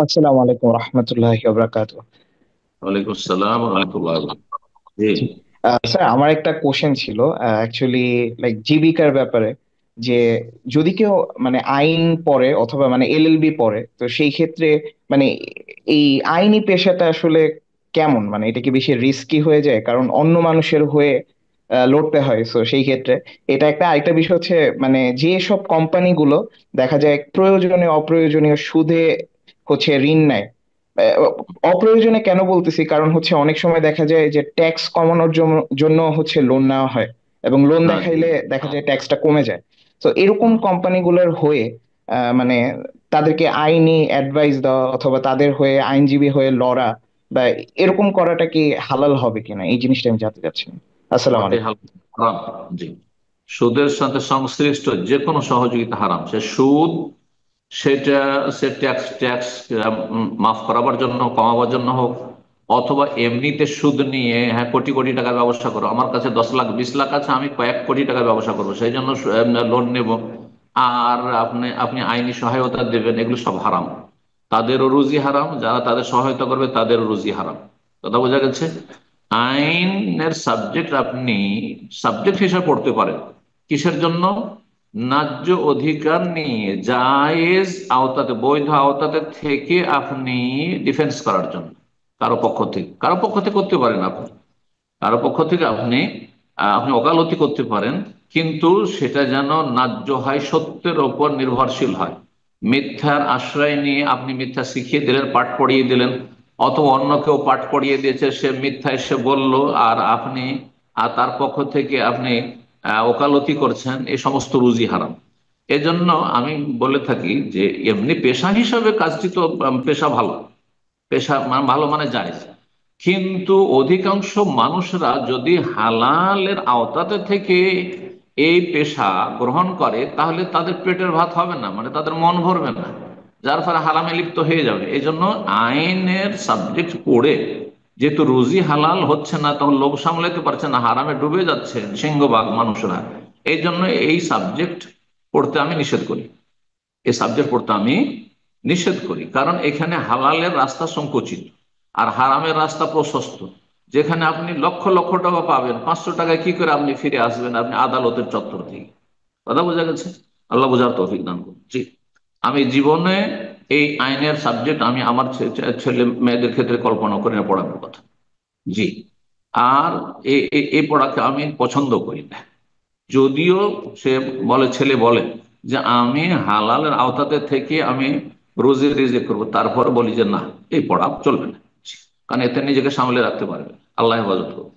আসসালামু আলাইকুম রহমতুল্লাহি ওয়া বারাকাতুহু। ওয়ালাইকুম আসসালাম রহমতুল্লাহ। জি। জি। স্যার, আমার একটা কোশ্চেন ছিল অ্যাকচুয়ালি, লাইক জীবিকার ব্যাপারে, যে যদি কেউ মানে আইন পড়ে অথবা মানে এলএলবি পড়ে, তো সেই ক্ষেত্রে মানে এই আইনি পেশাটা আসলে কেমন, মানে এটা কি বেশি রিস্কি হয়ে যায় কারণ অন্য মানুষের হয়ে লড়তে হয়, সো সেই ক্ষেত্রে এটা একটা। আরেকটা বিষয় হচ্ছে মানে যে সব কোম্পানিগুলো দেখা যায় প্রয়োজনে অপ্রয়োজনীয় সুদে হচ্ছে ঋণ নেয়। আহ, অপ্রয়োজনে কেন বলতেছি, কারণ হচ্ছে অনেক সময় দেখা যায় যে ট্যাক্স কমানোর জন্য জন্য হচ্ছে লোন নেওয়া হয়, এবং লোন হ্যাঁ, জি। দেখাইলে দেখা যায় ট্যাক্সটা কমে যায়। তো এরকম হুম। কোম্পানিগুলোর হয়ে মানে তাদেরকে আইনি অ্যাডভাইস দেওয়া অথবা তাদের হয়ে আইনজীবী হয়ে লড়া বা এরকম করাটা কি হালাল হবে কিনা, এই জিনিসটা আমি জানতে চাচ্ছি। আসসালামু মোটেই আলাইকুম। হারাম। জি। সুদের সাথে সংশ্লিষ্ট যে কোনো সহযোগিতা হারাম। সে সুদ, সেটা সে ট্যাক্স ট্যাক্স মাফ করাবার জন্য, কমাবার জন্য হোক, অথবা এমনিতে সুদ নিয়ে, হ্যাঁ, কোটি কোটি টাকার ব্যবসা করো, আমার কাছে 10 লাখ 20 লাখ আছে, আমি কয়েক কোটি টাকার ব্যবসা করবো, সেই জন্য লোন নেব, আর আপনি আপনি আইনি সহায়তা দেবেন, এগুলো সব হারাম। তাদেরও রুজি হারাম, যারা তাদের সহায়তা করবে তাদেরও রুজি হারাম। কথা বোঝা গেছে? আইনের সাবজেক্ট আপনি সাবজেক্ট হিসেবে পড়তে পারেন। কিসের জন্য? ন্যায্য অধিকার নিয়ে জায়েজ আওতাতে, বৈধ আওতাতে থেকে আপনি ডিফেন্স করার জন্য। কারো পক্ষ থেকে করতে পারেন আপনি। কারো পক্ষ থেকে আপনি ওকালতি করতে পারেন, কিন্তু সেটা যেন ন্যায্য হয়, সত্যের ওপর নির্ভরশীল হয়। মিথ্যার আশ্রয় নিয়ে আপনি মিথ্যা শিখিয়ে দিলেন, পাঠ পড়িয়ে দিলেন, অথবা অন্য কেউ পাঠ পড়িয়ে দিয়েছে, সে মিথ্যা এসে বলল, আর তার পক্ষ থেকে আপনি ওকালতি করছেন, এই সমস্ত রুজি হারাম। এজন্য আমি বলে থাকি যে এমনি পেশা হিসাবে কাজটি তো পেশা ভালো, পেশা মানে ভালো মানে জায়েজ। কিন্তু অধিকাংশ মানুষরা যদি হালালের আওতাতে থেকে এই পেশা গ্রহণ করে, তাহলে তাদের পেটের ভাত হবে না, মানে তাদের মন ভরবে না, যার ফলে হারামে লিপ্ত হয়ে যাবে। এই জন্য আইনের সাবজেক্ট পড়ে, যেহেতু রুজি হালাল হচ্ছে না, তখন লোভ সামলাতে পারছে না, হারামে ডুবে যাচ্ছে সিংহভাগ মানুষরা। এই জন্য এই সাবজেক্ট পড়তে আমি নিষেধ করি। এই সাবজেক্ট পড়তে আমি নিষেধ করি, কারণ এখানে হালালের রাস্তা সংকুচিত আর হারামের রাস্তা প্রশস্ত। যেখানে আপনি লক্ষ লক্ষ টাকা পাবেন, 500 টাকায় কি করে আপনি ফিরে আসবেন আপনি আদালতের চত্বর থেকে? কথা বোঝা গেছে? আল্লাহ বোঝার তৌফিক দান করুন। জি। আমি জীবনে এই আইনের সাবজেক্ট আমি আমার ছেলে মেয়েদের ক্ষেত্রে কল্পনা করে না পড়ানোর কথা। জি। আর এই পড়াকে আমি পছন্দ করি না। যদিও সে ছেলে বলে যে আমি হালালের আওতাতে থেকে আমি রোজে রেজে করবো, তারপরে বলি যে না, এই পড়া চলবে না। কারণ এতে নিজেকে সামলে রাখতে পারবে। আল্লাহ হেফাজত করুন।